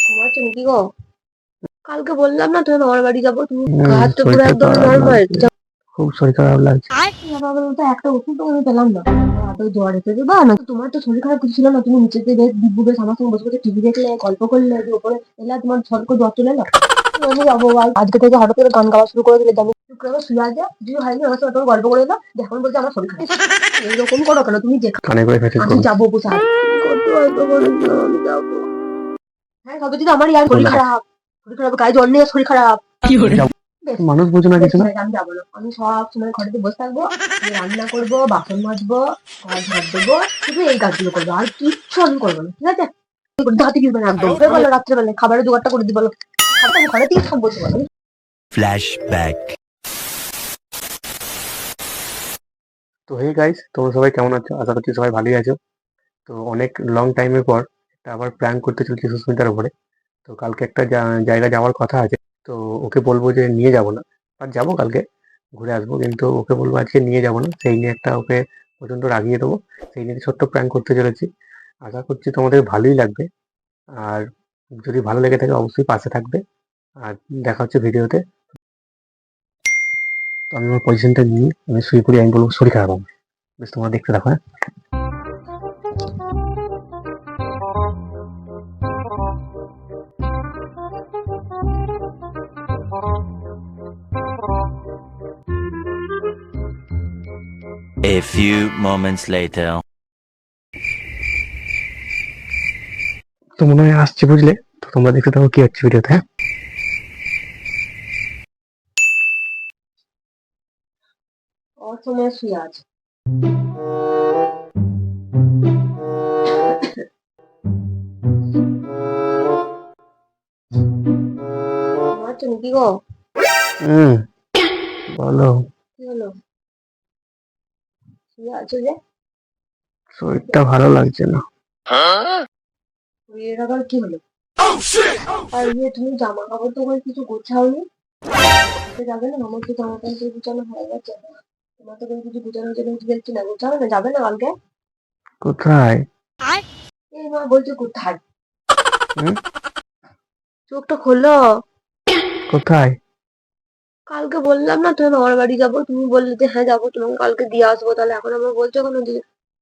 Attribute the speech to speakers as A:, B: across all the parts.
A: ঘুমাচ্ছ নাকি গো? কালকে বললাম না তুমি মামার বাড়ি যাবো, তুমি হাত তো পুরো
B: শরীরটা
A: একদম
B: খারাপ
A: নর্মাল।
B: লাগছে, খুব শরীর খারাপ লাগছে।
A: বাবার মতো একটা ওষুধ তো আমি পেলাম না, এত জ্বর এসেছে বা না। তোমার তো শরীর খারাপ কিছু ছিল না, তুমি নিচেতে দিব্যু বেশ আমার সঙ্গে বসে বসে টিভি দেখলে, গল্প করলে, দিয়ে উপরে এলা তোমার ঝট করে জ্বর চলে এলো। আমি যাবো ভাই, আজকে থেকে হঠাৎ করে গান গাওয়া শুরু করে দিলে, আমি শুক্রবার শুয়ে আছে কিছু হয়নি, আমার সাথে গল্প করে এলো, এখন বলছে আমার শরীর খারাপ। এইরকম করো কেন তুমি? যে
B: কানে করে ফেসেস
A: আমি
B: করুন।
A: যাবো বসে আছি, কত গল্প করেছিলাম, আমি যাবো। হ্যাঁ সবে যদি আমার ইয়ার শরীর খারাপ, শরীর খারাপ, গায়ে জ্বর নিয়ে শরীর খারাপ। বেশ,
B: মানুষ বোঝে না
A: বেশ
B: কিছু
A: ঠিক
B: না।
A: আছে, আমি যাবো না। আমি সব সময় ঘরেতে বসে থাকবো, আমি রান্না করবো, বাসন মাজবো, ঘর ঝাড় দেবো, শুধু এই কাজগুলো করবো, আর কিচ্ছু আমি করবো না, ঠিক আছে? হাতে কিনবে না একদম, হয়ে গেলো রাত্রেবেলায় খাবারের জোগাড়টা করে দিই, বলো খাবার আমি ঘরে থেকে সব বলতে পারবো।
C: ফ্ল্যাশব্যাক।
B: তো হে গাইস, তোমরা সবাই কেমন আছো? আশা করছি সবাই ভালোই আছো। তো অনেক লং টাইমের পর একটা আবার প্ল্যান করতে চলছি সুস্মিতার উপরে। তো কালকে একটা জায়গা যাওয়ার কথা আছে। তো ওকে বলবো যে নিয়ে যাবো না, আর যাবো কালকে ঘুরে আসবো, কিন্তু ওকে বলবো আজকে নিয়ে যাবো না, সেই নিয়ে একটা ওকে প্রচন্ড রাগিয়ে দেবো। সেই নিয়ে ছোট্ট প্ল্যান করতে চলেছি। আশা করছি তোমাদের ভালোই লাগবে। আর যদি ভালো লেগে থাকে অবশ্যই পাশে থাকবে। আর দেখা হচ্ছে ভিডিওতে। তো আমি আমার পজিশনটা নিয়ে আমি শুয়ে পড়ি, আমি বলবো শরীর খারাপ আমার। বেশ, তোমরা দেখতে থাকো, হ্যাঁ?
C: A few moments later.
B: তো মনে হয় আসছে, বুঝলে? তো তোমরা দেখতে থাকো কি হচ্ছে ভিডিওতে, হ্যাঁ?
A: ওর সময় শুয়ে আছে। ঘুমাচ্ছ নাকি গো?
B: হুম, বলো।
A: কি হলো, শুয়ে আছো যে?
B: শরীরটা ভালো লাগছে না।
A: শুয়ে থাকার কি হলো? আর ইয়ে, তুমি জামা কাপড় তো করে কিছু গোছাওনি, ঘুরতে যাবে না? আমার তো জামা প্যান্ট গুছানো হয়ে গেছে, তোমার তো কোনো কিছু গুছানোর জন্য দেখছি না, গোছাবে না? যাবে না কালকে?
B: কোথায়?
A: এই মা বলছে কোথায়?
B: হুম,
A: চোখটা খোলো।
B: কোথায়?
A: কালকে বললাম না তুমি মামার বাড়ি যাবো, তুমি বললে যে হ্যাঁ যাবো, তোমাকে কালকে দিয়ে আসবো, তাহলে এখন আমার বলছো কেন যে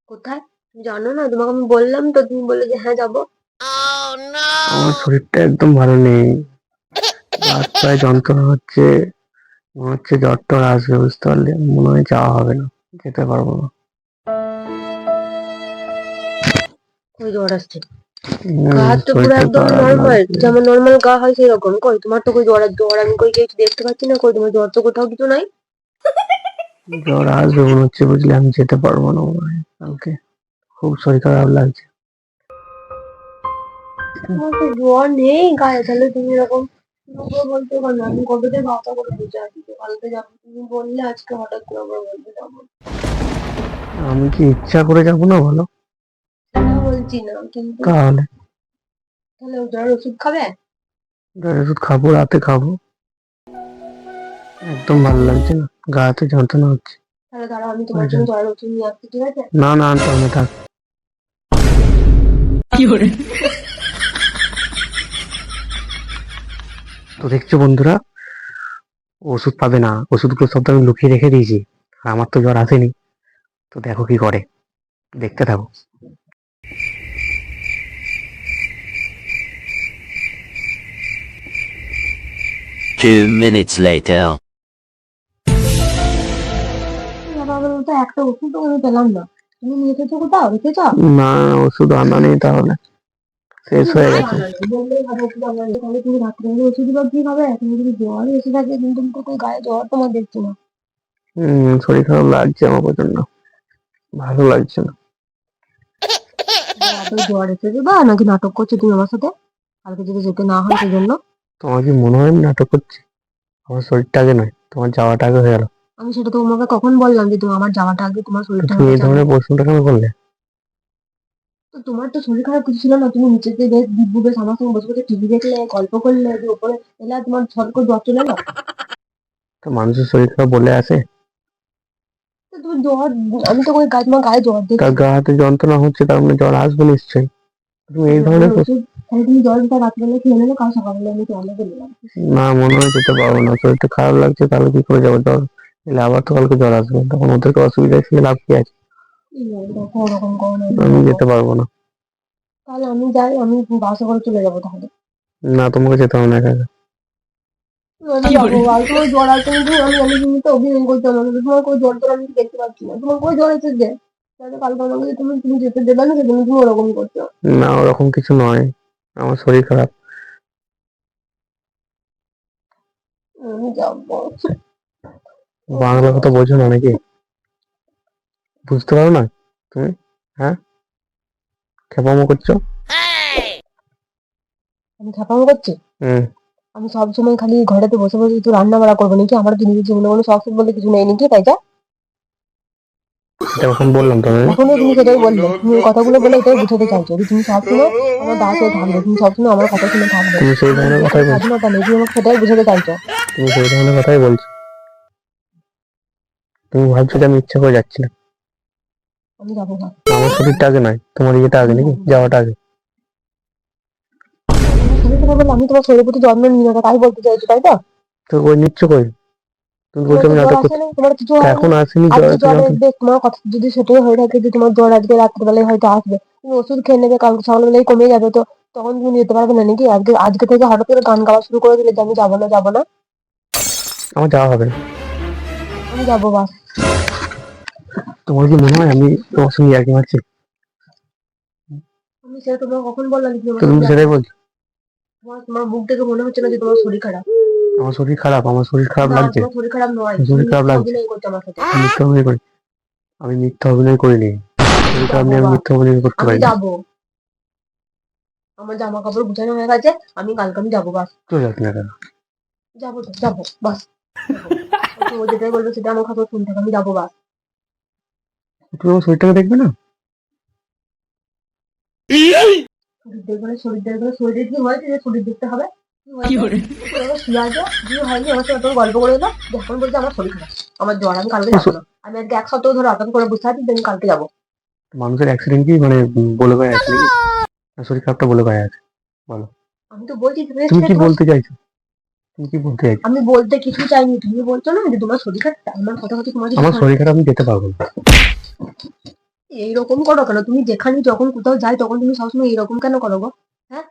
A: কোথায়? তুমি জানো না? তোমাকে আমি বললাম তো, তুমি বললে যে হ্যাঁ যাবো।
B: আমার শরীরটা একদম ভালো নেই, হাত পায়ে যন্ত্রণা হচ্ছে, মনে হচ্ছে জ্বর টর আসবে, বুঝতে পারলে? মনে হয় যাওয়া হবে না, যেতে পারবো না।
A: কই জ্বর আসছে? গা হাত তো পুরো
B: শরীরটা
A: একদম
B: খারাপ
A: নর্মাল,
B: লাগছে।
A: যেমন নর্মাল গা হয় সেরকম। কই তোমার তো কই জ্বর জ্বর আমি কই কিছু দেখতে পাচ্ছি না, কই তোমার জ্বর তো কোথাও কিছু নাই।
B: জ্বর আসবে মনে হচ্ছে, বুঝলে? আমি যেতে পারবো না মনে হয় কালকে, খুব শরীর খারাপ লাগছে।
A: তোমার তো জ্বর নেই গায়ে, তাহলে তুমি এরকম করে বলতে পারো না? আমি কবে থেকে ভাবটা করে বুঝে আছি যে কালকে যাবো, তুমি বললে আজকে হঠাৎ করে আবার বলতে যাবো।
B: আমি কি ইচ্ছা করে যাবো না, বলো?
A: সেটা বলছি না, কিন্তু
B: তাহলে
A: তাহলে জ্বর ওষুধ খাবে?
B: জ্বরের ওষুধ খাবো, রাতে খাবো। একদম ভালো লাগছে না, গা হাতে যন্ত্রণা হচ্ছে।
A: তাহলে দাঁড়াও, আমি তোমার
B: ওই
A: জন্য
B: জন্য।
A: জ্বরের ওষুধ নিয়ে আসছি, ঠিক আছে?
B: না না, আনতে হবে না, থাক। তো দেখছো বন্ধুরা, ওষুধ পাবে না, ওষুধগুলো সব তো আমি লুকিয়ে রেখে দিয়েছি। আর আমার তো জ্বর আসেনি। তো দেখো কি করে, দেখতে থাকো।
C: 2 minutes later.
A: বাবার মতো একটা ওষুধ তো আমি পেলাম না, তুমি নিয়ে এসেছো কোথাও, রেখেছ?
B: না, ওষুধ আনা নেই, তাহলে শেষ হয়ে গেছে।
A: বললেই হবে ওষুধ আমরা নেই, তাহলে তুমি রাত্রে ওষুধ বা কি খাবে? তুমি যদি জ্বর এসে থাকে, কিন্তু তুমি তো কোনো গায়ে জ্বর তোমার দেখছি না।
B: শরীর খারাপ লাগছে আমার প্রচন্ড, ভালো লাগছে না।
A: রাতে জ্বর এসেছে বা নাকি নাটক করছো তুমি আমার সাথে? কালকে যদি যেতে না হয় সেই জন্য?
B: তোমার কি মনে হয় আমি নাটক করছি? আমার শরীরটা আগে নয়, তোমার যাওয়াটা আগে হয়ে গেল।
A: আমি সেটা তো তোমাকে কখন বললাম যে তুমি আমার যাওয়াটা আগে, তোমার
B: তো
A: শরীরটা
B: তুমি
A: আমার
B: এই
A: কাছে আগে?
B: ধরনের প্রশ্নটা কেন করলে?
A: তো তোমার তো শরীর খারাপ কিছু ছিল না, তুমি নিচেতে বেশ দিব্যু বেশ আমার সঙ্গে বসে বসে টিভি দেখলে, গল্প করলে, দিয়ে উপরে এলা তোমার ঝট করে জ্বর চলে এলো।
B: তো মানুষের শরীর খারাপ বলে আসে?
A: তো তুমি জ্বর, আমি তো তোমার গায়ে জ্বর
B: তার
A: দেখছি।
B: গা হাতে যন্ত্রণা হচ্ছে, তার মানে জ্বর আসবে নিশ্চয়ই। তুমি এই
A: জ্বরের
B: ধরনের প্রশ্ন।
A: ওষুধ তাহলে তুমি জলটা রাত্রেবেলা খেয়ে নেবে, কাল সকালবেলা আমি চলে গেলাম।
B: না মনে হয় যেতে পারবো না, শরীরটা খারাপ লাগছে, তাহলে কি করে যাবো জ্বর এলে? আবার তো কালকে জ্বর আসবে, তখন ওদেরকে অসুবিধায় ফেলে লাভ কি আছে?
A: দেখো ওরকম করো না,
B: আমি যেতে পারবো না।
A: তাহলে আমি যাই, আমি বাসে করে চলে যাবো তাহলে।
B: না তোমাকে যেতে হবে না একা একা।
A: আমি যাবো, আর তোমার জ্বর আছে কিন্তু আমি কিন্তু তো অভিনয় করতে হবে না, তোমার কোনো জ্বর টর আমি দেখতে পাচ্ছি না, তোমার কোনো জ্বর আছে যে তাহলে কালকে আমাকে তুমি যেতে দেবে না, সেজন্য তুমি ওরকম করছো।
B: না ওরকম কিছু নয়, আমার শরীর খারাপ।
A: আমি যাবো।
B: বাংলা কথা বোঝো না নাকি? বুঝতে পারো না তুমি? হ্যাঁ, খেপামো করছো।
A: আমি খাপামো করছি?
B: হুম।
A: আমি সবসময় খালি ঘরেতে বসে বসে একটু রান্না বাড়া করবো নাকি? আমার কি নিজের জীবনে কোনো শখ বলতে কিছু নেই নাকি, তাই যা?
B: এটা এখন বললাম তো আমি।
A: এখনই তুমি সেটাই বললে, তুমি এই কথাগুলো বলে এটাই বুঝাতে চাইছো যে তুমি সবসময় আমার দাস হয়ে থাকবে, তুমি সবসময় আমার কথা শুনে থাকবে,
B: তুমি সেই ধরনের কথাই বলছো।
A: স্বাধীনতা নেই, তুমি আমাকে সেটাই বুঝাতে চাইছো।
B: তুমি সেই ধরনের কথাই বলছো। তুমি ভাবছো যে আমি ইচ্ছা করে যাচ্ছি না।
A: আমি যাবো না।
B: আমার শরীরটা আগে নয়, তোমার ইয়েটা আগে নাকি, যাওয়াটা আগে।
A: আমার শরীর খারাপ বলে আমি তোমার শরীরের প্রতি যত্ন নিই না, তাই বলতে চাইছো তাই তো?
B: তো ওই নিচ্ছ কই? তুমি
A: তোমার
B: বলছো
A: তো
B: আমি
A: জ্বর
B: নাটক
A: আসে
B: করছি।
A: না, তোমার কিছু হয়নি।
B: এখন আসেনি জ্বর,
A: আজকে
B: তুমি
A: জ্বর
B: আমাকে।
A: আসবে, তোমার কথা যদি সেটাই হয়ে থাকে যে তোমার জ্বর আজকে রাত্রেবেলায় হয়তো আসবে, তুমি ওষুধ খেয়ে নেবে, কালকে সকালবেলায় কমে যাবে, তো তখন তুমি যেতে পারবে না নাকি? আজকে আজকে থেকে হঠাৎ করে গান গাওয়া শুরু করে দিলে যে আমি যাবো না যাবো না।
B: আমার যাওয়া হবে না।
A: আমি যাবো বাস।
B: তোমার কি মনে হয় আমি তোমার সঙ্গে ইয়ার্কি মারছি?
A: আমি সেটা তোমাকে কখন বললাম যে
B: তো তুমি তো সেটাই বলছো।
A: তোমার তোমার মুখ দেখে মনে হচ্ছে না যে তোমার শরীর খারাপ?
B: আমার শরীর খারাপ, আমার শরীর খারাপ
A: না,
B: লাগছে।
A: তোমার শরীর খারাপ নয়,
B: আমার
A: তুমি
B: শরীর খারাপ
A: মিথ্যে
B: লাগছে।
A: অভিনয় করছো আমার সাথে।
B: আমি মিথ্যা অভিনয় করি? আমি মিথ্যা অভিনয় করিনি। শরীর খারাপ
A: যাবো
B: নিয়ে আমি
A: বাস,
B: মিথ্যা অভিনয় করতে
A: আমি
B: পারি না।
A: যাবো, আমার জামা কাপড় গুছানো হয়ে গেছে, আমি কালকে আমি যাবো বাস।
B: চলে যাচ্ছি না কেন?
A: যাবো তো যাবো বাস, যাবো। ও যেটাই বলবে সেটা আমার কথা শুনতে হবে, আমি যাবো বাস।
B: তুমি আমার শরীরটাকে দেখবে না?
A: শরীর দেখবে না, শরীর দেখবে না, শরীরের কি হয়েছে যে শরীর দেখতে হবে? কি হয়েছে? এবার শুয়ে আছে, দিয়ে হয়নি, আমার সাথে তোমার গল্প করে এলো, যে এখন বলছে আমার শরীর খারাপ, আমার জ্বর, আমি কালকে যাবো না। আমি আজকে এক সপ্তাহ ধরে আতঙ্ক করে বসে আছি যে আমি কালকে যাবো।
B: মানুষের অ্যাক্সিডেন্ট কি মানে বলে কয়ে আছে নাকি? না, শরীর খারাপটা বলে কয়ে আছে? বলো।
A: আমি তো বলছি
B: তুমি কি
A: তোমার,
B: বলতে চাইছো? তুমি কি বলতে চাইছো?
A: আমি বলতে কিছু চাইনি, তুমি বলছো না যে তোমার শরীর খারাপ, আমার কথা কথা তোমার কিছু
B: আমার
A: শোনা।
B: শরীর খারাপ, আমি যেতে পারবো না।
A: এইরকম করো কেন তুমি? যেখানে যখন কোথাও যাই তখন তুমি সবসময় এইরকম কেন করো গো? হ্যাঁ,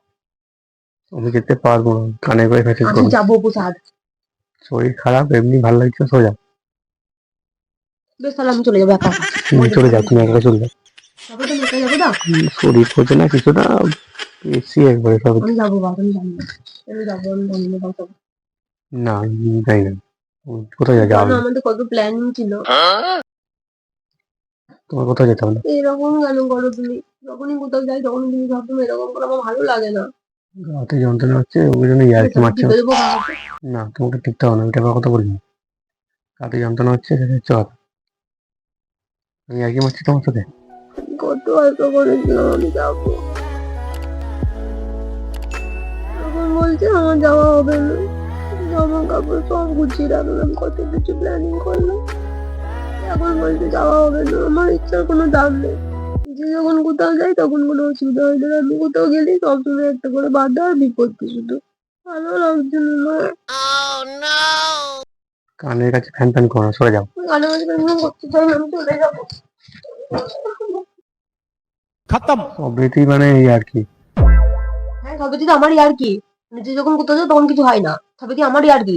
B: আমি যেতে পারবো না, কানে করে মেসেজ
A: আমি
B: করবো।
A: যাবো প্রসাদ।
B: শরীর খারাপ, এমনি ভালো লাগছে, সোজা।
A: বেশ তাহলে আমি চলে যাবো একা একা।
B: তুমি চলে যাও, তুমি একা চলে যাও।
A: তারপরে তুমি একা যাবো না?
B: শরীর হচ্ছে না কিছুটা, এসি একবারে সব।
A: আমি যাবো বাবা, আমি জানি না, আমি যাবো, আমি জানি না বাবা।
B: না আমি যাই না। কোথায় যাওয়া
A: জানো
B: হবে না।
A: আমাদের কত প্ল্যানিং ছিল।
B: তোমার কোথাও যেতে হবে না।
A: এরকম কেন করো তুমি? যখনই কোথাও যাই তখনই তুমি সবসময় এরকম করো, আমার ভালো লাগে না।
B: হাতে যন্ত্রণা হচ্ছে, ওই জন্য
A: বেশ
B: ইয়ার্কি
A: আমি
B: মারছি।
A: টিপে দেবো হাতে।
B: না তোমাকে টিকতে হবে না, ওইটা কথা বলিনি। হাতে যন্ত্রণা হচ্ছে, সেটা হচ্ছে কথা। আমি ইয়ার্কি মারছি তোমার সাথে।
A: কত আশা করেছিলাম আমি যাবো, এখন বলছে আমার যাওয়া হবে না। জামা কাপড় সব গুছিয়ে রাখলাম, কত কিছু প্ল্যানিং করলাম, এখন বলছে যাওয়া হবে না। আমার ইচ্ছার কোনো দাম নেই, যে যখন কোথাও যাই তখন কোনো অসুবিধা হয় না, আমি কোথাও গেলে সবসময় একটা করে বাধা আর বিপত্তি শুধু। ভালো লাগছে না।
B: কানের কাছে ফ্যান ফ্যান করো না, সরে যাও।
A: গানে মাঝে কোনো করতে চাই না, আমি চলে যাবো।
B: সবৃতি মানে এই আর কি।
A: হ্যাঁ, সবে তো আমারই আর কি, নিজে যখন কোথাও যাও তখন কিছু হয় না, সবে কি আমারই আর কি।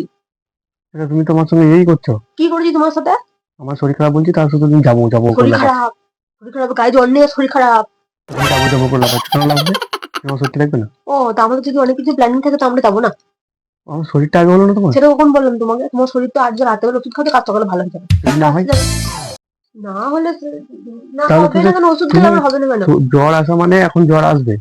B: এটা তুমি তোমার সঙ্গে এই করছো।
A: কি করেছি তোমার সাথে?
B: আমার শরীর খারাপ বলছি, তার সাথে তুমি যাবো যাবো করে
A: শরীর
B: লাফাচ্ছ।
A: খারাপ, শরীর খারাপ, গায়ে জ্বর নিয়ে শরীর খারাপ।
B: তুমি যাবো যাবো করে লাফাচ্ছ, কেন লাগবে? তোমার সত্যি লাগবে না?
A: ও, তা আমাদের যদি অনেক কিছু প্ল্যানিং থাকে তো আমরা যাবো না?
B: আমার শরীরটা আগে হলো না তোমার?
A: সেটা কখন বললাম তোমাকে? তোমার শরীর তো আজ যে রাতে বেলা ওষুধ খাবে, কাজ সকালে ভালো হয়ে যাবে।
B: যদি না হয়?
A: না হলে না
B: তাহলে
A: হবে না কেন? ওষুধ খেলে আমার হবে না কেন?
B: জ্বর আসা মানে এখন জ্বর আসবে,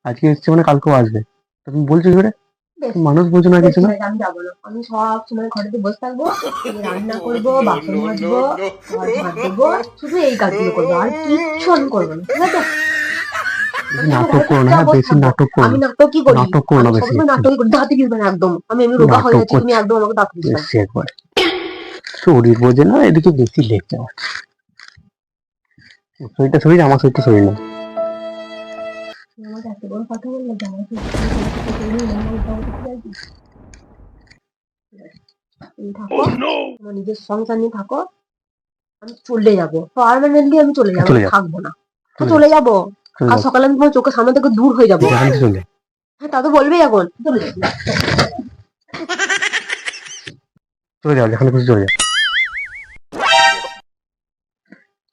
B: আজকে এসছে মানে কালকেও আসবে। তা তুমি বলছো কি করে?
A: বেশ,
B: তুমি মানুষ বোঝো না
A: বেশ
B: কিছু
A: ঠিক
B: না।
A: আছে, আমি যাবো না। আমি সব সময় ঘরেতে বসে থাকবো, আমি রান্না করবো, বাসন মাজবো, ঘর ঝাড় দেবো, শুধু এই কাজগুলো করবো, আর কিচ্ছু আমি করবো না, ঠিক আছে?
B: বেশি নাটক করো না, হ্যাঁ বেশি নাটক করো
A: আমি
B: না।
A: নাটক কি করি?
B: নাটক করো না
A: আমি
B: বেশি।
A: সবসময় নাটকই করি, দাঁতে দিবে না একদম, আমি এমনি রোগা হয়ে
B: নাটক
A: যাচ্ছি, তুমি
B: করছো
A: একদম আমাকে দাঁত দিবে না।
B: বেশি একবার। শরীর বোঝে না, এদিকে বেশি লেগে যাওয়া। শরীরটা শরীর, আমার শরীরটা শরীর না।
A: তুমি আমাকে এত বড় কথা বললে যে আমার সাথে তুমি থাকো, তোমার নিজের সংসার নিয়ে থাকো। আমি চলে যাবো, পার্মানেন্টলি আমি চলে যাবো,
B: চলে যাও।
A: থাকবো না।
B: চলে
A: চলে যাবো,
B: চলে
A: আর
B: যাও।
A: সকালে আমি তোমার চোখের সামনে থেকে দূর হয়ে যাবো।
B: যেখান থেকে চলে যাও।
A: হ্যাঁ, তা তো বলবেই এখন। চলে যাবো।
B: চলে যাও, যেখানে খুশি চলে যাও।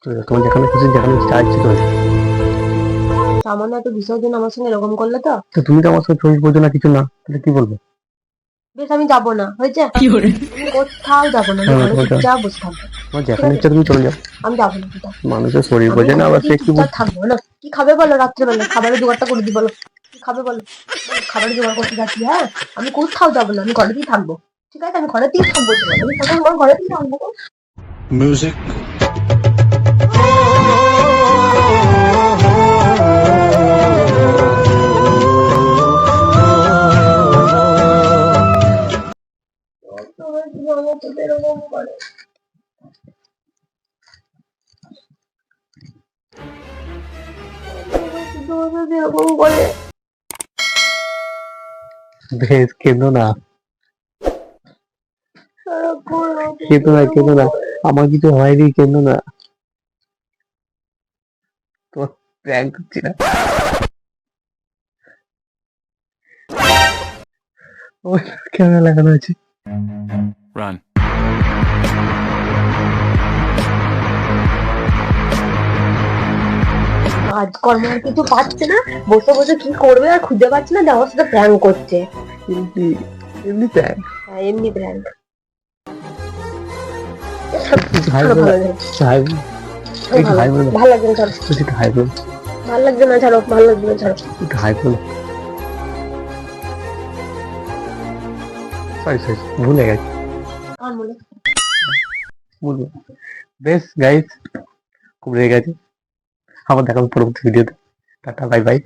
B: চলে যাও, তোমার যেখানে খুশি যেখানে যা ইচ্ছে চলে যাও।
A: সামান্য একটা বিষয়ের জন্য আমার সঙ্গে এরকম করলে তো
B: তো তুমি তো আমার সাথে চল্লিশ বোঝো না, কিছু না, তাহলে কি বলবো?
A: বেশ, আমি যাবো না, হয়েছে? আমি কোথাও যাবো না, আমি
B: হ্যাঁ,
A: ঘরে
B: তোমার
A: চুপচাপ বসে থাকবো।
B: তোমার
A: ঠিক
B: যেখানে
A: আছে,
B: ইচ্ছা তুমি চলে যাও।
A: আমি যাবো না কোথাও।
B: মানুষের শরীর
A: আমি
B: বোঝে না, আবার সে
A: ঘরেতেই
B: কি
A: চুপচাপ থাকবো না। কি খাবে বলো রাত্রেবেলা? খাবারের জোগাড়টা করে দিই বলো। কি খাবে বলো? বলো, খাবারের জোগাড় করতে যাচ্ছি। হ্যাঁ, আমি কোথাও যাবো না, আমি ঘরেতেই থাকবো। ঠিক আছে, আমি ঘরেতেই থাকবো। আমি সকাল ঘরেতেই থাকবো।
D: Music.
A: তোমার কি আমার তো এরকম করে? তোমার সাথে এরকম করে?
B: বেশ, কেঁদো না,
A: সারাক্ষণ আমাকে
B: কেঁদো না, কেঁদো না। আমার কিছু হয়নি, কেঁদো না। তোমার প্র্যাঙ্ক করছি না। ওই ক্যামেরা লাগানো আছে।
D: Run.
A: কাজকর্ম আর কিছু পাচ্ছে না, বসে বসে কি করবে আর খুঁজে পাচ্ছে না, যে আমার সাথে প্র্যাঙ্ক করছে।
B: এমনি এমনি প্র্যাঙ্ক।
A: হ্যাঁ, এমনি প্র্যাঙ্ক।
B: হাই
A: ভালো
B: বলো,
A: লাগে না।
B: হাই বলো, একটু হাই বলো,
A: ভালো লাগছে না, ছাড়ো।
B: একটু হাই বলো,
A: ভালো লাগছে না, ছাড়ো। ভালো লাগছে না, ছাড়ো।
B: একটু হাই বলো। সরি সরি, ভুলে গেছি,
A: আর বলে
B: বলবো। বেশ গাইস, খুব রেগে গেছে। আবার দেখা হবে পরবর্তী ভিডিওতে। Tata, bye bye.